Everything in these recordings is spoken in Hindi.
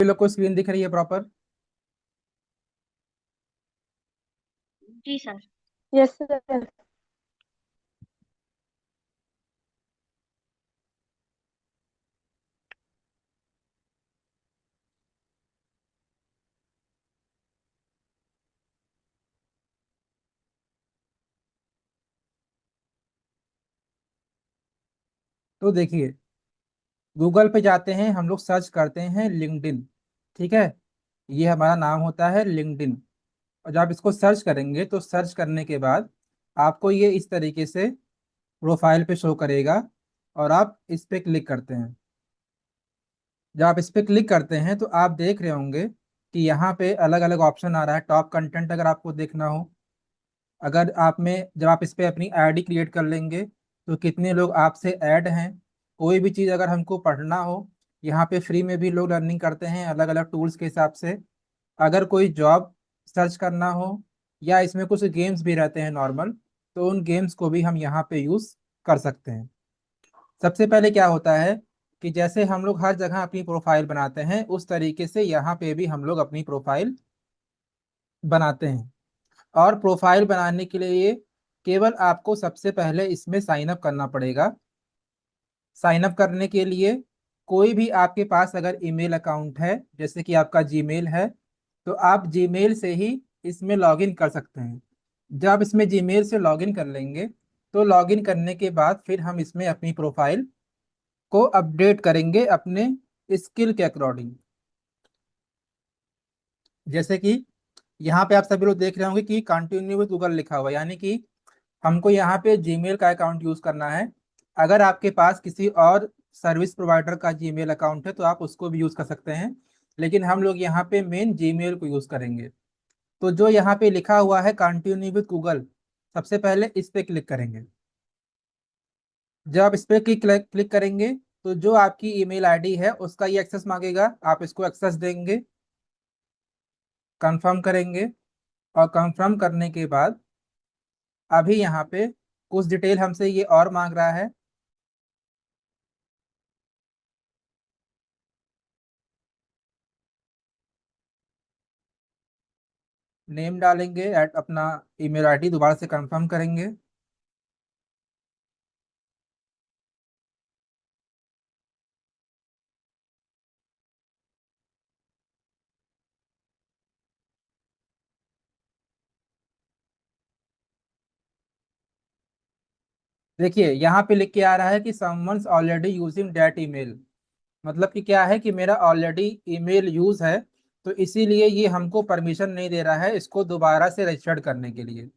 ये लोग को स्क्रीन दिख रही है प्रॉपर? जी सर। Yes sir. तो देखिए, गूगल पे जाते हैं हम लोग, सर्च करते हैं लिंक्डइन। ठीक है, ये हमारा नाम होता है लिंक्डइन। और जब आप इसको सर्च करेंगे तो सर्च करने के बाद आपको ये इस तरीके से प्रोफाइल पे शो करेगा, और आप इस पे क्लिक करते हैं। जब आप इस पे क्लिक करते हैं तो आप देख रहे होंगे कि यहाँ पे अलग अलग ऑप्शन आ रहा है। टॉप कंटेंट अगर आपको देखना हो, अगर आप में जब आप इस पे अपनी आईडी क्रिएट कर लेंगे तो कितने लोग आपसे ऐड हैं। कोई भी चीज़ अगर हमको पढ़ना हो, यहाँ पे फ्री में भी लोग लर्निंग करते हैं अलग अलग टूल्स के हिसाब से। अगर कोई जॉब सर्च करना हो, या इसमें कुछ गेम्स भी रहते हैं नॉर्मल, तो उन गेम्स को भी हम यहाँ पे यूज़ कर सकते हैं। सबसे पहले क्या होता है कि जैसे हम लोग हर जगह अपनी प्रोफाइल बनाते हैं, उस तरीके से यहाँ पे भी हम लोग अपनी प्रोफाइल बनाते हैं। और प्रोफाइल बनाने के लिए केवल आपको सबसे पहले इसमें साइन अप करना पड़ेगा। साइन अप करने के लिए कोई भी आपके पास अगर ईमेल अकाउंट है, जैसे कि आपका जीमेल है, तो आप जीमेल से ही इसमें लॉगिन कर सकते हैं। जब आप इसमें जीमेल से लॉगिन कर लेंगे तो लॉगिन करने के बाद फिर हम इसमें अपनी प्रोफाइल को अपडेट करेंगे अपने स्किल के अकॉर्डिंग। जैसे कि यहाँ पे आप सभी लोग देख रहे होंगे कि कंटिन्यू विद गूगल लिखा हुआ है, यानी कि हमको यहाँ पे जीमेल का अकाउंट यूज करना है। अगर आपके पास किसी और सर्विस प्रोवाइडर का जीमेल अकाउंट है तो आप उसको भी यूज कर सकते हैं, लेकिन हम लोग यहाँ पे मेन जीमेल को यूज करेंगे। तो जो यहाँ पे लिखा हुआ है कंटिन्यू विद गूगल, सबसे पहले इस पे क्लिक करेंगे। जब आप इस पे क्लिक करेंगे तो जो आपकी ईमेल आईडी है उसका ये एक्सेस मांगेगा, आप इसको एक्सेस देंगे, कंफर्म करेंगे। और कंफर्म करने के बाद अभी यहाँ पे कुछ डिटेल हमसे ये और मांग रहा है। नेम डालेंगे, अपना ईमेल आईडी दोबारा से कंफर्म करेंगे। देखिए यहाँ पे लिख के आ रहा है कि someone's already using that email. मतलब कि क्या है कि मेरा ऑलरेडी ईमेल यूज है, तो इसीलिए ये हमको परमिशन नहीं दे रहा है इसको दोबारा से रजिस्टर्ड करने के लिए।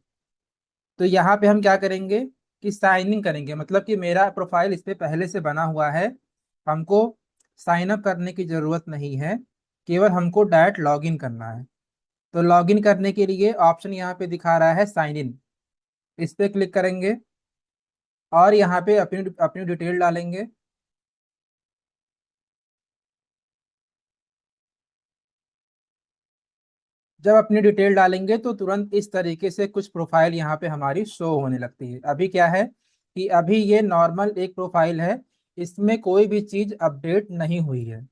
तो यहाँ पे हम क्या करेंगे कि साइन इन करेंगे, मतलब कि मेरा प्रोफाइल इस पे पहले से बना हुआ है, हमको साइन अप करने की जरूरत नहीं है, केवल हमको डायरेक्ट लॉग इन करना है। तो लॉग इन करने के लिए ऑप्शन यहाँ पे दिखा रहा है साइन इन, इस पे क्लिक करेंगे और यहाँ पे अपनी अपनी डिटेल डालेंगे। जब अपनी डिटेल डालेंगे तो तुरंत इस तरीके से कुछ प्रोफाइल यहाँ पे हमारी शो होने लगती है। अभी क्या है कि अभी ये नॉर्मल एक प्रोफाइल है, इसमें कोई भी चीज अपडेट नहीं हुई है।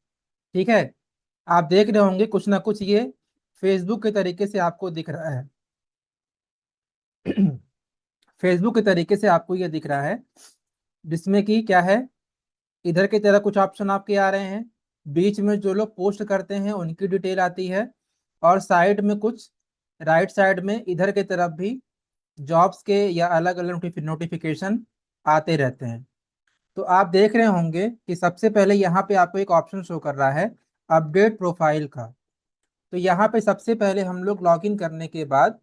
ठीक है, आप देख रहे होंगे कुछ ना कुछ ये फेसबुक के तरीके से आपको दिख रहा है। फेसबुक के तरीके से आपको ये दिख रहा है, जिसमें कि क्या है, इधर की तरह कुछ ऑप्शन आपके आ रहे हैं, बीच में जो लोग पोस्ट करते हैं उनकी डिटेल आती है, और साइड में कुछ, राइट साइड में इधर की तरफ भी जॉब्स के या अलग अलग नोटिफिकेशन आते रहते हैं। तो आप देख रहे होंगे कि सबसे पहले यहाँ पे आपको एक ऑप्शन शो कर रहा है अपडेट प्रोफाइल का। तो यहाँ पे सबसे पहले हम लोग लॉगिन करने के बाद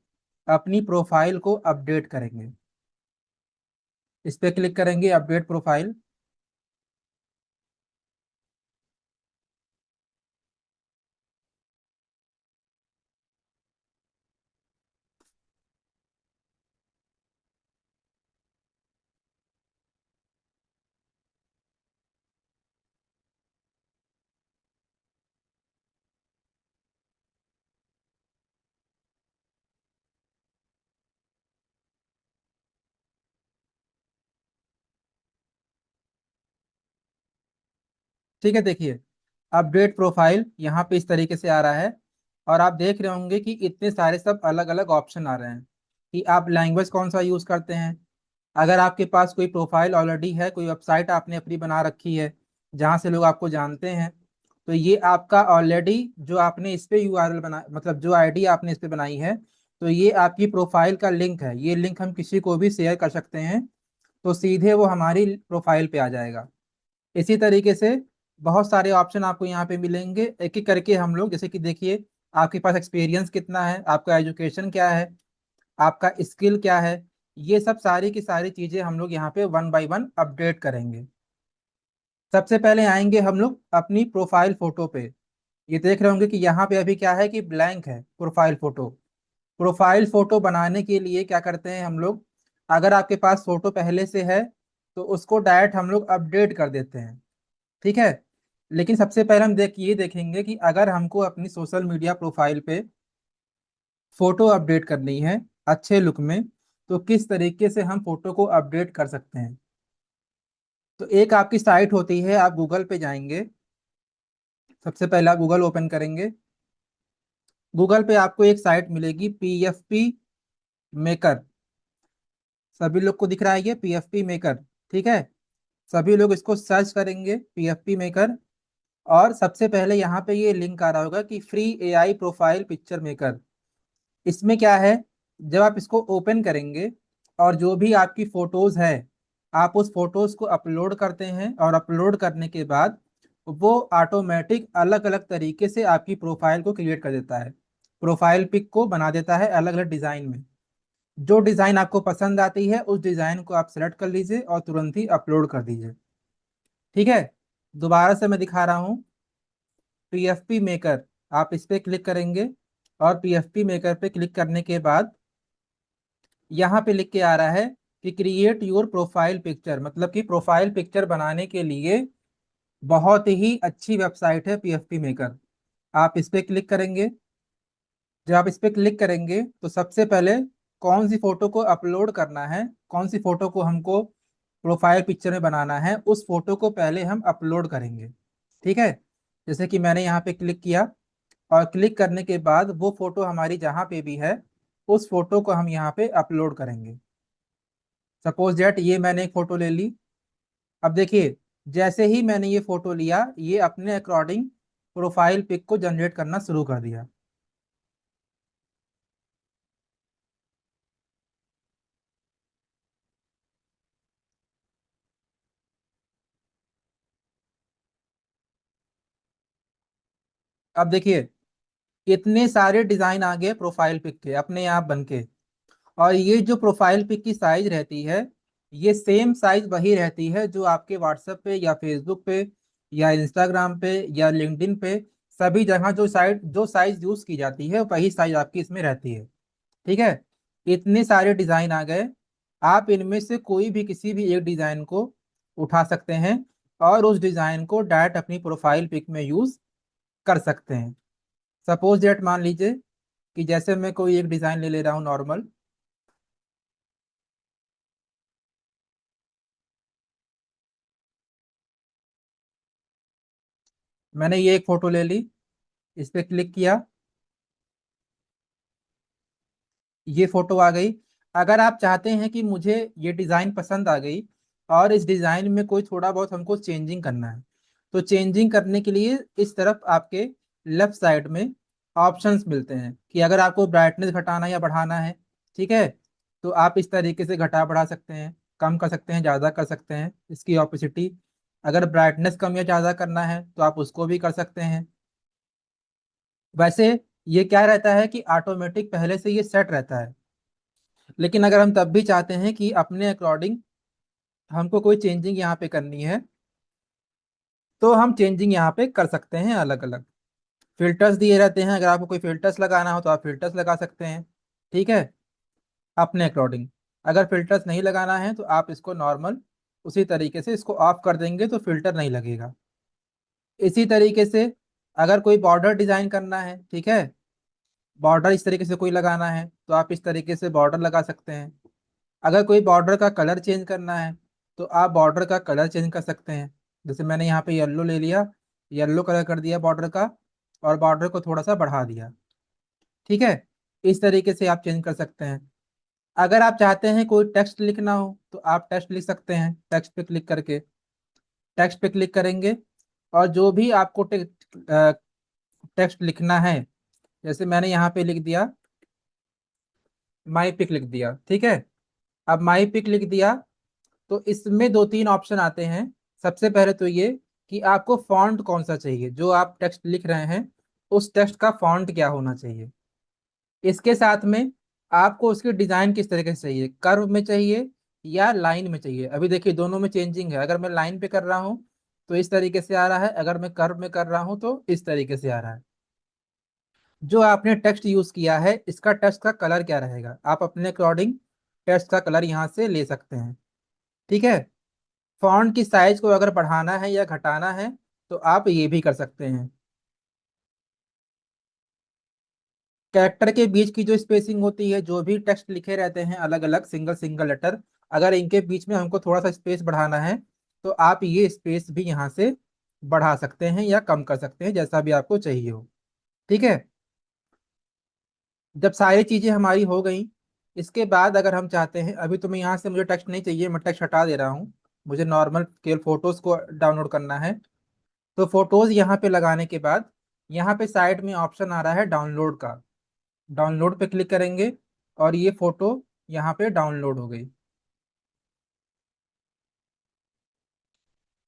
अपनी प्रोफाइल को अपडेट करेंगे। इस पे क्लिक करेंगे अपडेट प्रोफाइल। ठीक है, देखिए अपडेट प्रोफाइल यहाँ पे इस तरीके से आ रहा है। और आप देख रहे होंगे कि इतने सारे सब अलग अलग ऑप्शन आ रहे हैं कि आप लैंग्वेज कौन सा यूज़ करते हैं। अगर आपके पास कोई प्रोफाइल ऑलरेडी है, कोई वेबसाइट आपने अपनी बना रखी है जहाँ से लोग आपको जानते हैं, तो ये आपका ऑलरेडी जो आपने इस पे यूआरएल बना, मतलब जो आईडी आपने इस पे बनाई है, तो ये आपकी प्रोफाइल का लिंक है। ये लिंक हम किसी को भी शेयर कर सकते हैं, तो सीधे वो हमारी प्रोफाइल पे आ जाएगा। इसी तरीके से बहुत सारे ऑप्शन आपको यहाँ पे मिलेंगे। एक एक करके हम लोग, जैसे कि देखिए, आपके पास एक्सपीरियंस कितना है, आपका एजुकेशन क्या है, आपका स्किल क्या है, ये सब सारी की सारी चीजें हम लोग यहाँ पे वन बाय वन अपडेट करेंगे। सबसे पहले आएंगे हम लोग अपनी प्रोफाइल फोटो पे। ये देख रहे होंगे कि यहाँ पे अभी क्या है कि ब्लैंक है प्रोफाइल फोटो। प्रोफाइल फोटो बनाने के लिए क्या करते हैं हम लोग, अगर आपके पास फोटो पहले से है तो उसको डायरेक्ट हम लोग अपडेट कर देते हैं। ठीक है। लेकिन सबसे पहले हम ये देखेंगे कि अगर हमको अपनी सोशल मीडिया प्रोफाइल पे फोटो अपडेट करनी है अच्छे लुक में, तो किस तरीके से हम फोटो को अपडेट कर सकते हैं। तो एक आपकी साइट होती है, आप गूगल पे जाएंगे। सबसे पहले आप गूगल ओपन करेंगे। गूगल पे आपको एक साइट मिलेगी पीएफपी मेकर। सभी लोग को दिख रहा है ये पीएफपी मेकर? ठीक है। सभी लोग इसको सर्च करेंगे पीएफपी मेकर। और सबसे पहले यहाँ पे ये लिंक आ रहा होगा कि free AI profile picture maker. इसमें क्या है, जब आप इसको ओपन करेंगे और जो भी आपकी फोटोज है, आप उस फोटोज को अपलोड करते हैं, और अपलोड करने के बाद वो ऑटोमेटिक अलग अलग तरीके से आपकी प्रोफाइल को क्रिएट कर देता है। प्रोफाइल पिक को बना देता है अलग अलग डिजाइन में। जो डिजाइन आपको पसंद आती है उस डिजाइन को आप सेलेक्ट कर लीजिए और तुरंत ही अपलोड कर दीजिए। ठीक है। दोबारा से मैं दिखा रहा हूँ, पीएफपी मेकर, आप इस पे क्लिक करेंगे। और पीएफपी मेकर पे क्लिक करने के बाद यहाँ पे लिख के आ रहा है कि क्रिएट योर प्रोफाइल पिक्चर, मतलब कि प्रोफाइल पिक्चर बनाने के लिए बहुत ही अच्छी वेबसाइट है पीएफपी मेकर। आप इस पे क्लिक करेंगे। जब आप इस पे क्लिक करेंगे तो सबसे पहले कौन सी फोटो को अपलोड करना है, कौन सी फोटो को हमको प्रोफाइल पिक्चर में बनाना है, उस फोटो को पहले हम अपलोड करेंगे। ठीक है। जैसे कि मैंने यहाँ पे क्लिक किया, और क्लिक करने के बाद वो फोटो हमारी जहाँ पे भी है उस फोटो को हम यहाँ पे अपलोड करेंगे। सपोज दैट ये मैंने एक फोटो ले ली। अब देखिए, जैसे ही मैंने ये फोटो लिया, ये अपने अकॉर्डिंग प्रोफाइल पिक को जनरेट करना शुरू कर दिया। अब देखिए, इतने सारे डिजाइन आ गए प्रोफाइल पिक के अपने आप बन के। और ये जो प्रोफाइल पिक की साइज रहती है, ये सेम साइज वही रहती है जो आपके व्हाट्सएप पे या फेसबुक पे या इंस्टाग्राम पे या लिंक्डइन पे, सभी जगह जो साइज यूज की जाती है वही साइज आपकी इसमें रहती है। ठीक है। इतने सारे डिजाइन आ गए, आप इनमें से कोई भी किसी भी एक डिजाइन को उठा सकते हैं और उस डिजाइन को डायरेक्ट अपनी प्रोफाइल पिक में यूज कर सकते हैं। सपोज डेट मान लीजिए कि जैसे मैं कोई एक डिजाइन ले ले रहा हूँ नॉर्मल। मैंने ये एक फोटो ले ली, इस पे क्लिक किया, ये फोटो आ गई। अगर आप चाहते हैं कि मुझे ये डिज़ाइन पसंद आ गई और इस डिज़ाइन में कोई थोड़ा बहुत हमको चेंजिंग करना है, तो चेंजिंग करने के लिए इस तरफ आपके लेफ्ट साइड में ऑप्शंस मिलते हैं कि अगर आपको ब्राइटनेस घटाना या बढ़ाना है, ठीक है, तो आप इस तरीके से घटा बढ़ा सकते हैं, कम कर सकते हैं, ज़्यादा कर सकते हैं इसकी ऑपोसिटी। अगर ब्राइटनेस कम या ज़्यादा करना है तो आप उसको भी कर सकते हैं। वैसे ये क्या रहता है कि ऑटोमेटिक पहले से ये सेट रहता है। लेकिन अगर हम तब भी चाहते हैं कि अपने अकॉर्डिंग हमको कोई चेंजिंग यहाँ पे करनी है, तो हम चेंजिंग यहाँ पे कर सकते हैं अलग अलग। फिल्टर्स दिए रहते हैं, अगर आपको कोई फिल्टर्स लगाना हो तो आप फिल्टर्स लगा सकते हैं। ठीक है। अपने अकॉर्डिंग। अगर फिल्टर्स नहीं लगाना है तो आप इसको नॉर्मल उसी तरीके से इसको ऑफ कर देंगे तो फिल्टर नहीं लगेगा। इसी तरीके से अगर कोई बॉर्डर डिजाइन करना है, ठीक है, बॉर्डर इस तरीके से कोई लगाना है तो आप इस तरीके से बॉर्डर लगा सकते हैं। अगर कोई बॉर्डर का कलर चेंज करना है तो आप बॉर्डर का कलर चेंज कर सकते हैं। जैसे मैंने यहाँ पे येलो ले लिया, येलो कलर कर दिया बॉर्डर का, और बॉर्डर को थोड़ा सा बढ़ा दिया। ठीक है, इस तरीके से आप चेंज कर सकते हैं। अगर आप चाहते हैं कोई टेक्स्ट लिखना हो तो आप टेक्स्ट लिख सकते हैं, टेक्स्ट पे क्लिक करके। टेक्स्ट पे क्लिक करेंगे, और जो भी आपको टेक्स्ट लिखना है, जैसे मैंने यहाँ पे लिख दिया, माई पिक लिख दिया। ठीक है, अब माई पिक लिख दिया, तो इसमें दो तीन ऑप्शन आते हैं। सबसे पहले तो ये कि आपको फॉन्ट कौन सा चाहिए, जो आप टेक्स्ट लिख रहे हैं उस टेक्स्ट का फॉन्ट क्या होना चाहिए। इसके साथ में आपको उसकी डिजाइन किस तरीके से चाहिए, कर्व में चाहिए या लाइन में चाहिए। अभी देखिए दोनों में चेंजिंग है, अगर मैं लाइन पे कर रहा हूँ तो इस तरीके से आ रहा है, अगर मैं कर्व में कर रहा हूँ तो इस तरीके से आ रहा है। जो आपने टेक्स्ट यूज किया है इसका टेक्स्ट का कलर क्या रहेगा, आप अपने अकॉर्डिंग टेक्स्ट का कलर यहाँ से ले सकते हैं। ठीक है, फॉन्ट की साइज को अगर बढ़ाना है या घटाना है तो आप ये भी कर सकते हैं। कैरेक्टर के बीच की जो स्पेसिंग होती है, जो भी टेक्स्ट लिखे रहते हैं अलग अलग सिंगल सिंगल लेटर, अगर इनके बीच में हमको थोड़ा सा स्पेस बढ़ाना है तो आप ये स्पेस भी यहाँ से बढ़ा सकते हैं या कम कर सकते हैं, जैसा भी आपको चाहिए हो। ठीक है, जब सारी चीजें हमारी हो गई, इसके बाद अगर हम चाहते हैं, अभी तो मैं यहाँ से, मुझे टेक्स्ट नहीं चाहिए, मैं टेक्स्ट हटा दे रहा हूँ, मुझे नॉर्मल केवल फोटोज को डाउनलोड करना है। तो फोटोज यहाँ पे लगाने के बाद यहाँ पे साइड में ऑप्शन आ रहा है डाउनलोड का। डाउनलोड पे क्लिक करेंगे और ये फोटो यहाँ पे डाउनलोड हो गई।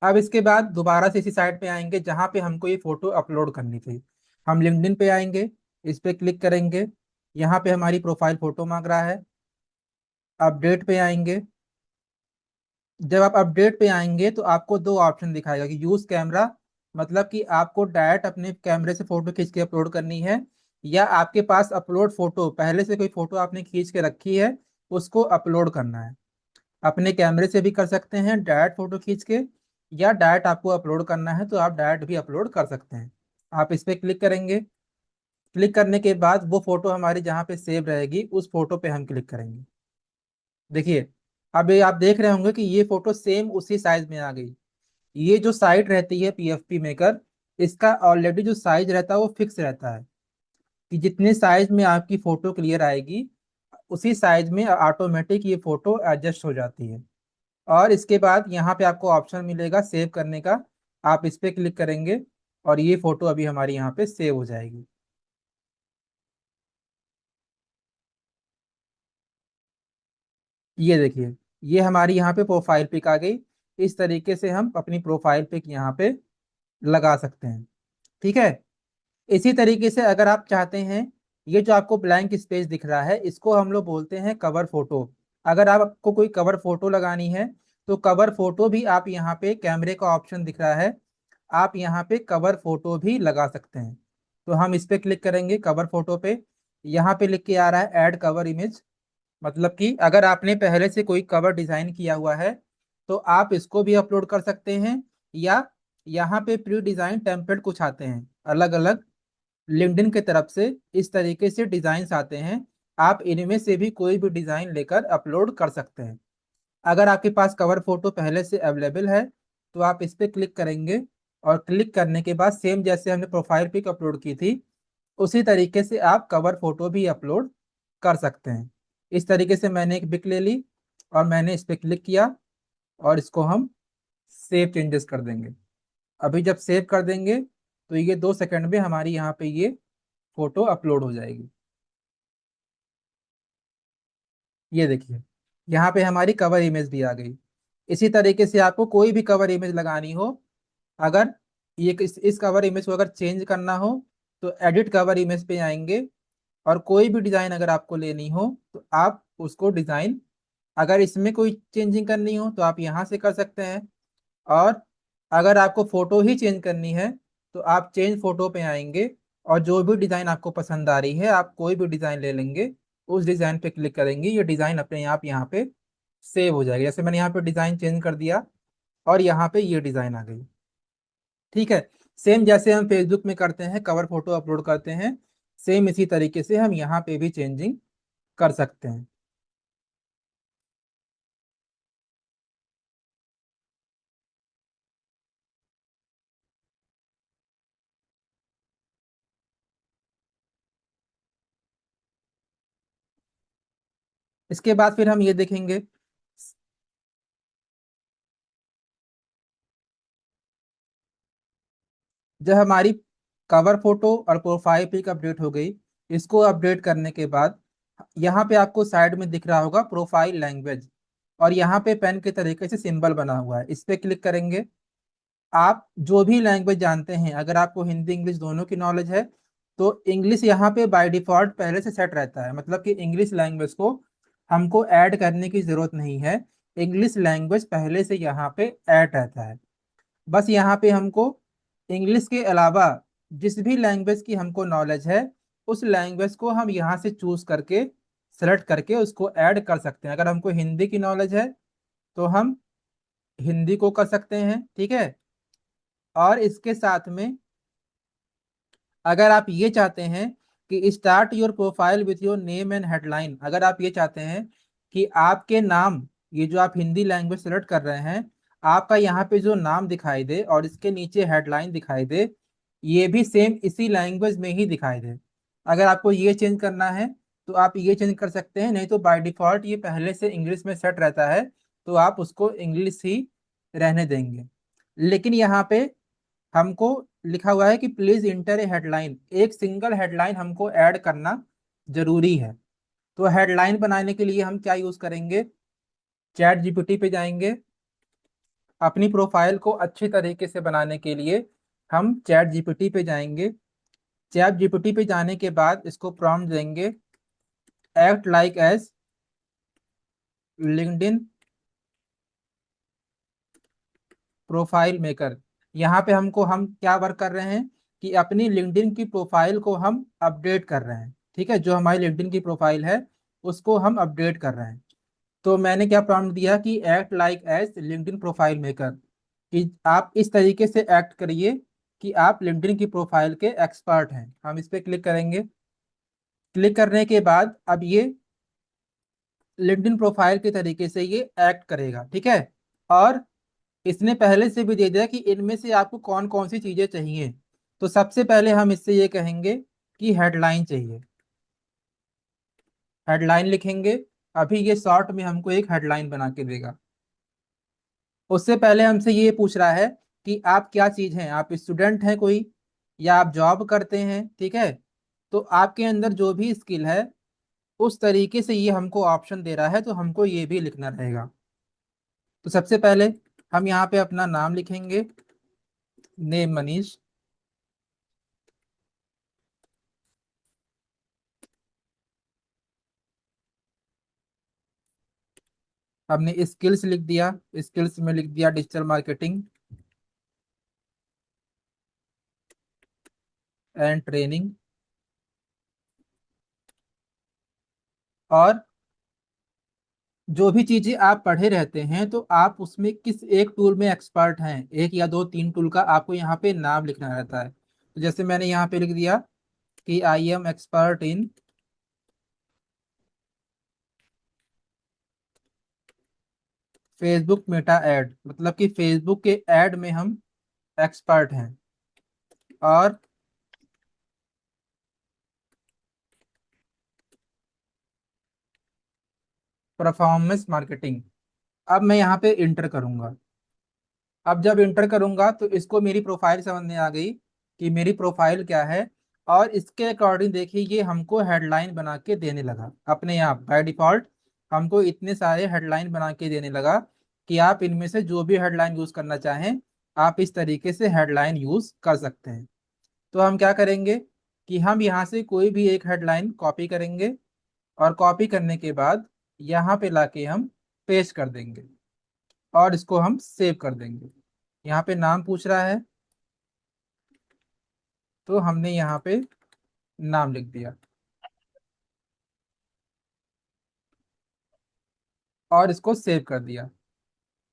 अब इसके बाद दोबारा से इसी साइट पे आएंगे जहाँ पे हमको ये फोटो अपलोड करनी थी। हम लिंक्डइन पे आएंगे, इस पे क्लिक करेंगे, यहाँ पे हमारी प्रोफाइल फोटो मांग रहा है। अपडेट पे आएंगे, जब आप अपडेट पे आएंगे तो आपको दो ऑप्शन दिखाएगा कि यूज कैमरा, मतलब कि आपको डायरेक्ट अपने कैमरे से फोटो खींच के अपलोड करनी है, या आपके पास अपलोड फोटो पहले से कोई फोटो आपने खींच के रखी है उसको अपलोड करना है। अपने कैमरे से भी कर सकते हैं डायरेक्ट फोटो खींच के, या डायरेक्ट आपको अपलोड करना है तो आप डायरेक्ट भी अपलोड कर सकते हैं। आप इस पे क्लिक करेंगे, क्लिक करने के बाद वो फोटो हमारी जहाँ पे सेव रहेगी उस फोटो पे हम क्लिक करेंगे। देखिए, अब ये आप देख रहे होंगे कि ये फोटो सेम उसी साइज में आ गई। ये जो साइट रहती है पीएफपी मेकर, इसका ऑलरेडी जो साइज रहता है वो फिक्स रहता है कि जितने साइज में आपकी फोटो क्लियर आएगी उसी साइज में ऑटोमेटिक ये फोटो एडजस्ट हो जाती है। और इसके बाद यहाँ पे आपको ऑप्शन मिलेगा सेव करने का, आप इस पे क्लिक करेंगे और ये फोटो अभी हमारी यहाँ पे सेव हो जाएगी। ये देखिए, ये हमारी यहाँ पे प्रोफाइल पिक आ गई। इस तरीके से हम अपनी प्रोफाइल पिक यहाँ पे लगा सकते हैं। ठीक है, इसी तरीके से अगर आप चाहते हैं, ये जो आपको ब्लैंक स्पेस दिख रहा है इसको हम लोग बोलते हैं कवर फोटो। अगर आपको कोई कवर फोटो लगानी है तो कवर फोटो भी आप यहाँ पे, कैमरे का ऑप्शन दिख रहा है, आप यहाँ पे कवर फोटो भी लगा सकते हैं। तो हम इस पे क्लिक करेंगे कवर फोटो पे, यहाँ पे लिख के आ रहा है ऐड कवर इमेज, मतलब कि अगर आपने पहले से कोई कवर डिजाइन किया हुआ है तो आप इसको भी अपलोड कर सकते हैं, या यहाँ पे प्री डिजाइन टेम्पलेट कुछ आते हैं अलग अलग लिंक्डइन की तरफ से, इस तरीके से डिजाइन आते हैं, आप इनमें से भी कोई भी डिजाइन लेकर अपलोड कर सकते हैं। अगर आपके पास कवर फोटो पहले से अवेलेबल है तो आप इस पे क्लिक करेंगे, और क्लिक करने के बाद सेम जैसे हमने प्रोफाइल पिक अपलोड की थी उसी तरीके से आप कवर फोटो भी अपलोड कर सकते हैं। इस तरीके से मैंने एक पिक ले ली और मैंने इस पे क्लिक किया, और इसको हम सेव चेंजेस कर देंगे। अभी जब सेव कर देंगे तो ये 2 सेकंड में हमारी यहाँ पे ये फोटो अपलोड हो जाएगी। ये देखिए, यहाँ पे हमारी कवर इमेज भी आ गई। इसी तरीके से आपको कोई भी कवर इमेज लगानी हो, अगर ये इस कवर इमेज को अगर चेंज करना हो तो एडिट कवर इमेज पे आएंगे, और कोई भी डिजाइन अगर आपको लेनी हो तो आप उसको डिजाइन, अगर इसमें कोई चेंजिंग करनी हो तो आप यहाँ से कर सकते हैं। और अगर आपको फोटो ही चेंज करनी है तो आप चेंज फोटो पे आएंगे, और जो भी डिजाइन आपको पसंद आ रही है आप कोई भी डिजाइन ले लेंगे, उस डिजाइन पे क्लिक करेंगे, ये डिजाइन अपने आप यहाँ पे सेव हो जाएगी। जैसे मैंने यहाँ पे डिजाइन चेंज कर दिया और यहाँ पे ये डिजाइन आ गई। ठीक है, सेम जैसे हम फेसबुक में करते हैं कवर फोटो अपलोड करते हैं, सेम इसी तरीके से हम यहाँ पे भी चेंजिंग कर सकते हैं। इसके बाद फिर हम ये देखेंगे, जब हमारी कवर फोटो और प्रोफाइल पिक अपडेट हो गई, इसको अपडेट करने के बाद यहाँ पे आपको साइड में दिख रहा होगा प्रोफाइल लैंग्वेज, और यहाँ पे पेन के तरीके से सिंबल बना हुआ है, इस पे क्लिक करेंगे। आप जो भी लैंग्वेज जानते हैं, अगर आपको हिंदी इंग्लिश दोनों की नॉलेज है, तो इंग्लिश यहाँ पे बाय डिफॉल्ट पहले से सेट रहता है, मतलब कि इंग्लिश लैंग्वेज को हमको ऐड करने की जरूरत नहीं है। इंग्लिश लैंग्वेज पहले से यहाँ पे ऐड रहता है। बस यहाँ पे हमको इंग्लिश के अलावा जिस भी लैंग्वेज की हमको नॉलेज है, उस लैंग्वेज को हम यहाँ से चूज करके सेलेक्ट करके उसको ऐड कर सकते हैं। अगर हमको हिंदी की नॉलेज है तो हम हिंदी को कर सकते हैं, ठीक है। और इसके साथ में अगर आप ये चाहते हैं कि start your profile with your name and headline, अगर आप ये चाहते हैं कि आपके नाम, ये जो आप हिंदी लैंग्वेज सेलेक्ट कर रहे हैं, आपका यहाँ पे जो नाम दिखाई दे और इसके नीचे हेडलाइन दिखाई दे, ये भी सेम इसी लैंग्वेज में ही दिखाई दे। अगर आपको ये चेंज करना है तो आप ये चेंज कर सकते हैं, नहीं तो बाय डिफॉल्ट ये पहले से इंग्लिश में सेट रहता है, तो आप उसको इंग्लिश ही रहने देंगे। लेकिन यहाँ पे हमको लिखा हुआ है कि प्लीज इंटर ए हेडलाइन, एक सिंगल हेडलाइन हमको ऐड करना जरूरी है। तो हेडलाइन बनाने के लिए हम क्या यूज करेंगे, चैट जीपीटी पे जाएंगे। अपनी प्रोफाइल को अच्छे तरीके से बनाने के लिए हम चैट जीपीटी पे जाएंगे। चैट जीपीटी पे जाने के बाद इसको प्रॉम्प्ट देंगे, act like as LinkedIn profile maker. यहाँ पे हम क्या वर्क कर रहे हैं कि अपनी लिंक्डइन की प्रोफाइल को हम अपडेट कर रहे हैं, ठीक है। जो हमारी लिंक्डइन की प्रोफाइल है उसको हम अपडेट कर रहे हैं। तो मैंने क्या प्रॉम्प्ट दिया कि act like as LinkedIn profile maker, कि आप इस तरीके से एक्ट करिए कि आप लिंक्डइन की प्रोफाइल के एक्सपर्ट हैं। हम इस पे क्लिक करेंगे। क्लिक करने के बाद अब ये लिंक्डइन प्रोफाइल के तरीके से ये एक्ट करेगा, ठीक है। और इसने पहले से भी दे दिया कि इनमें से आपको कौन कौन सी चीजें चाहिए। तो सबसे पहले हम इससे ये कहेंगे कि हेडलाइन चाहिए, हेडलाइन लिखेंगे। अभी ये शॉर्ट में हमको एक हेडलाइन बना के देगा। उससे पहले हमसे ये पूछ रहा है कि आप क्या चीज हैं, आप स्टूडेंट हैं कोई, या आप जॉब करते हैं, ठीक है। तो आपके अंदर जो भी स्किल है उस तरीके से ये हमको ऑप्शन दे रहा है, तो हमको ये भी लिखना रहेगा। तो सबसे पहले हम यहाँ पे अपना नाम लिखेंगे, नेम मनीष। हमने स्किल्स लिख दिया, स्किल्स में लिख दिया डिजिटल मार्केटिंग एंड ट्रेनिंग। और जो भी चीजें आप पढ़े रहते हैं तो आप उसमें किस एक टूल में एक्सपर्ट हैं, एक या दो तीन टूल का आपको यहाँ पे नाम लिखना रहता है। तो जैसे मैंने यहाँ पे लिख दिया कि I am expert in Facebook Meta ad, मतलब कि फेसबुक के एड में हम एक्सपर्ट हैं। और परफॉर्मेंस मार्केटिंग, अब मैं यहाँ पे इंटर करूंगा। अब जब इंटर करूंगा तो इसको मेरी प्रोफाइल समझ में आ गई कि मेरी प्रोफाइल क्या है, और इसके अकॉर्डिंग देखिए ये हमको हेडलाइन बना के देने लगा अपने आप बाय डिफॉल्ट। हमको इतने सारे हेडलाइन बना के देने लगा कि आप इनमें से जो भी हेडलाइन यूज करना चाहें, आप इस तरीके से हेडलाइन यूज कर सकते हैं। तो हम क्या करेंगे कि हम यहाँ से कोई भी एक हेडलाइन कॉपी करेंगे, और कॉपी करने के बाद यहाँ पे लाके हम पेस्ट कर देंगे, और इसको हम सेव कर देंगे। यहाँ पे नाम पूछ रहा है, तो हमने यहाँ पे नाम लिख दिया और इसको सेव कर दिया।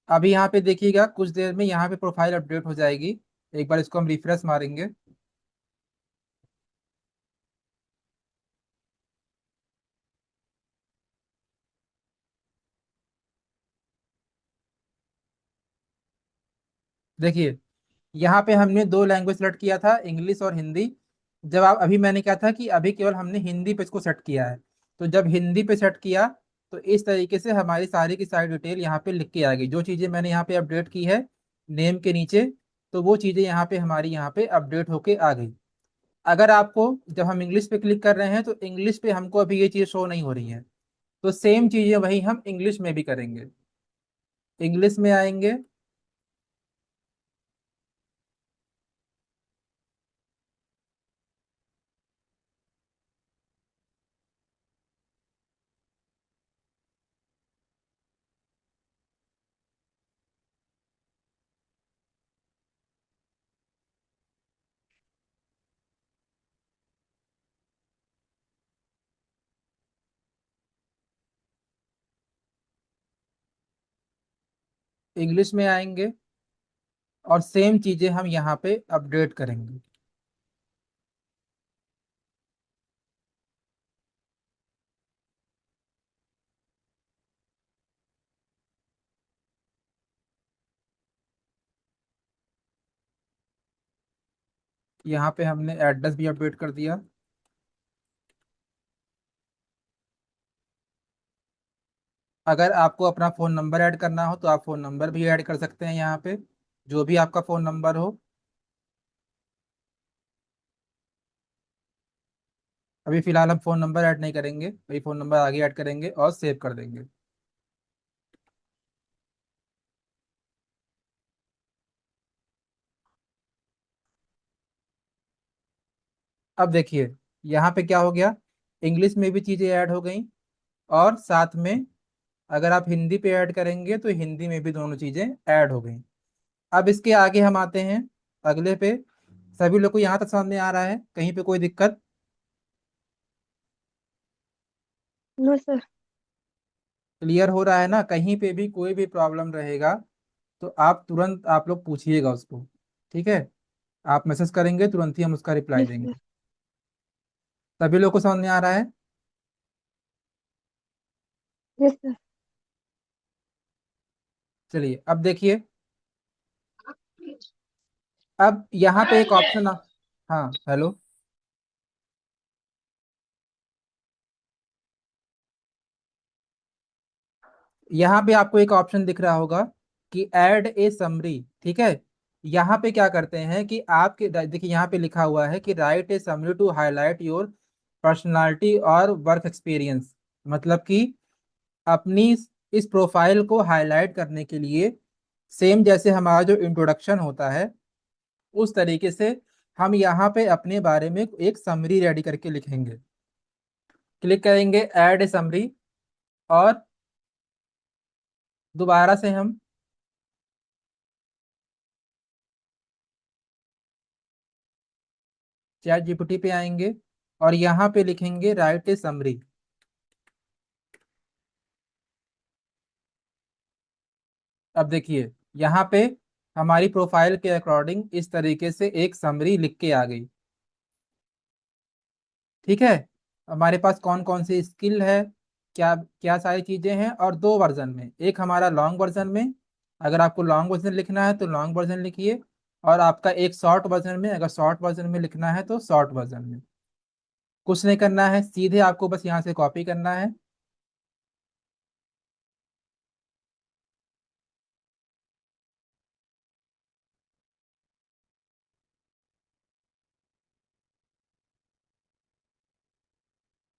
अभी यहाँ पे देखिएगा कुछ देर में यहाँ पे प्रोफाइल अपडेट हो जाएगी। एक बार इसको हम रिफ्रेश मारेंगे। देखिए यहाँ पे हमने दो लैंग्वेज सेलेक्ट किया था, इंग्लिश और हिंदी। जब आप अभी मैंने क्या था कि अभी केवल हमने हिंदी पे इसको सेट किया है। तो जब हिंदी पे सेट किया तो इस तरीके से हमारी सारी की सारी डिटेल यहाँ पे लिख के आ गई, जो चीज़ें मैंने यहाँ पे अपडेट की है नेम के नीचे, तो वो चीज़ें यहाँ पे हमारी यहाँ पे अपडेट होके आ गई। अगर आपको, जब हम इंग्लिश पे क्लिक कर रहे हैं तो इंग्लिश पे हमको अभी ये चीज़ शो नहीं हो रही है, तो सेम चीज़ें वही हम इंग्लिश में भी करेंगे। इंग्लिश में आएंगे। इंग्लिश में आएंगे और सेम चीज़ें हम यहाँ पे अपडेट करेंगे। यहाँ पे हमने एड्रेस भी अपडेट कर दिया। अगर आपको अपना फ़ोन नंबर ऐड करना हो तो आप फ़ोन नंबर भी ऐड कर सकते हैं यहाँ पे, जो भी आपका फ़ोन नंबर हो। अभी फिलहाल हम फ़ोन नंबर ऐड नहीं करेंगे, वही फ़ोन नंबर आगे ऐड करेंगे और सेव कर देंगे। अब देखिए यहाँ पे क्या हो गया, इंग्लिश में भी चीज़ें ऐड हो गई, और साथ में अगर आप हिंदी पे ऐड करेंगे तो हिंदी में भी दोनों चीज़ें ऐड हो गई। अब इसके आगे हम आते हैं अगले पे। सभी लोग को यहाँ तक समझ में आ रहा है? कहीं पे कोई दिक्कत? No sir. क्लियर हो रहा है ना? कहीं पे भी कोई भी प्रॉब्लम रहेगा तो आप तुरंत आप लोग पूछिएगा उसको, ठीक है? आप मैसेज करेंगे, तुरंत ही हम उसका रिप्लाई यस देंगे। सर। सभी लोग को समझ में आ रहा है? Yes sir. चलिए अब देखिए, अब यहाँ पे एक ऑप्शन हाँ हेलो। यहाँ पे आपको एक ऑप्शन दिख रहा होगा कि ऐड ए समरी, ठीक है? यहाँ पे क्या करते हैं कि आपके देखिए यहाँ पे लिखा हुआ है कि write a summary to highlight your personality और वर्क एक्सपीरियंस। मतलब कि अपनी इस प्रोफाइल को हाईलाइट करने के लिए, सेम जैसे हमारा जो इंट्रोडक्शन होता है उस तरीके से हम यहाँ पे अपने बारे में एक समरी रेडी करके लिखेंगे। क्लिक करेंगे ऐड ए समरी, और दोबारा से हम चैट जीपीटी पे आएंगे और यहाँ पे लिखेंगे राइट ए समरी। अब देखिए यहाँ पे हमारी प्रोफाइल के अकॉर्डिंग इस तरीके से एक समरी लिख के आ गई, ठीक है? हमारे पास कौन कौन सी स्किल है, क्या क्या सारी चीजें हैं, और दो वर्जन में, एक हमारा लॉन्ग वर्जन में, अगर आपको लॉन्ग वर्जन लिखना है तो लॉन्ग वर्जन लिखिए, और आपका एक शॉर्ट वर्जन में, अगर शॉर्ट वर्जन में लिखना है तो शॉर्ट वर्जन में। कुछ नहीं करना है, सीधे आपको बस यहाँ से कॉपी करना है।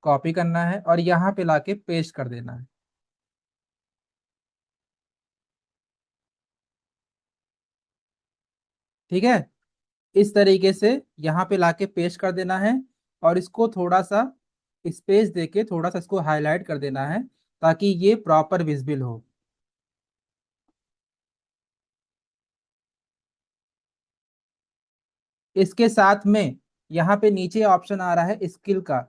कॉपी करना है और यहाँ पे लाके पेस्ट कर देना है, ठीक है? इस तरीके से यहाँ पे लाके पेस्ट कर देना है, और इसको थोड़ा सा स्पेस देके थोड़ा सा इसको हाईलाइट कर देना है ताकि ये प्रॉपर विजिबल हो। इसके साथ में यहाँ पे नीचे ऑप्शन आ रहा है स्किल का,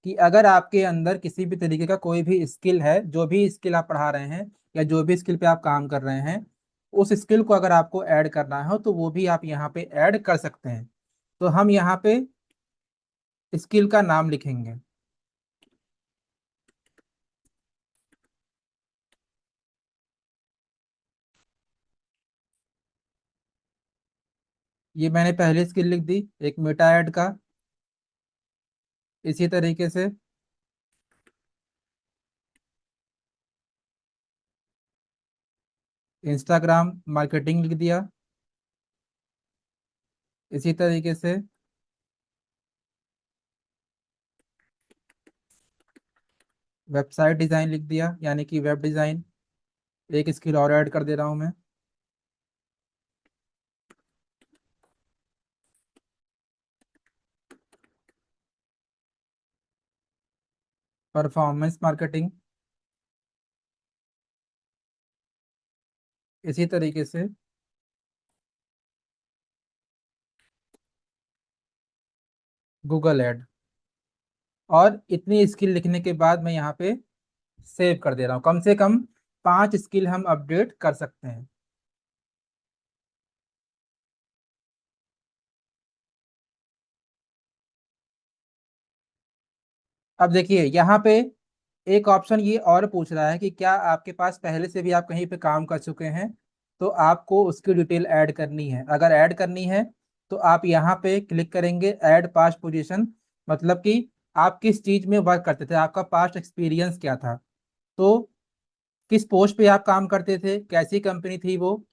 कि अगर आपके अंदर किसी भी तरीके का कोई भी स्किल है, जो भी स्किल आप पढ़ा रहे हैं या जो भी स्किल पे आप काम कर रहे हैं, उस स्किल को अगर आपको ऐड करना हो तो वो भी आप यहाँ पे ऐड कर सकते हैं। तो हम यहाँ पे स्किल का नाम लिखेंगे। ये मैंने पहले स्किल लिख दी, एक मेटा ऐड का। इसी तरीके से इंस्टाग्राम मार्केटिंग लिख दिया। इसी तरीके से वेबसाइट डिज़ाइन लिख दिया, यानी कि वेब डिज़ाइन। एक स्किल और ऐड कर दे रहा हूँ मैं, परफॉर्मेंस मार्केटिंग। इसी तरीके से गूगल ऐड। और इतनी स्किल लिखने के बाद मैं यहाँ पे सेव कर दे रहा हूँ। कम से कम 5 स्किल हम अपडेट कर सकते हैं। अब देखिए यहाँ पे एक ऑप्शन ये और पूछ रहा है कि क्या आपके पास पहले से भी आप कहीं पे काम कर चुके हैं, तो आपको उसकी डिटेल ऐड करनी है। अगर ऐड करनी है तो आप यहाँ पे क्लिक करेंगे ऐड पास्ट पोजीशन, मतलब कि आप किस चीज में वर्क करते थे, आपका पास्ट एक्सपीरियंस क्या था, तो किस पोस्ट पे आप काम करते थे, कैसी कंपनी थी वो।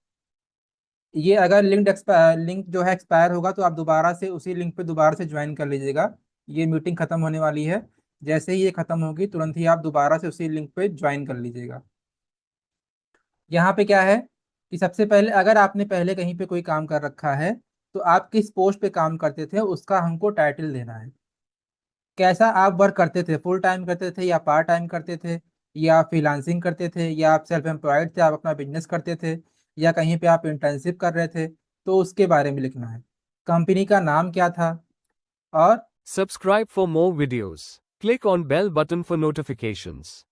ये अगर लिंक जो है एक्सपायर होगा तो आप दोबारा से उसी लिंक पे दोबारा से ज्वाइन कर लीजिएगा। ये मीटिंग खत्म होने वाली है, जैसे ही ये खत्म होगी तुरंत ही आप दोबारा से उसी लिंक पे ज्वाइन कर लीजिएगा। यहाँ पे क्या है कि सबसे पहले अगर आपने पहले कहीं पे कोई काम कर रखा है तो आप किस पोस्ट पे काम करते थे उसका हमको टाइटल देना है। कैसा आप वर्क करते थे, फुल टाइम करते थे या पार्ट टाइम करते थे, या फ्रीलांसिंग करते थे, या आप सेल्फ एम्प्लॉयड थे, आप अपना बिजनेस करते थे, या कहीं पे आप इंटर्नशिप कर रहे थे, तो उसके बारे में लिखना है। कंपनी का नाम क्या था, और Subscribe for more videos. Click on bell button for notifications.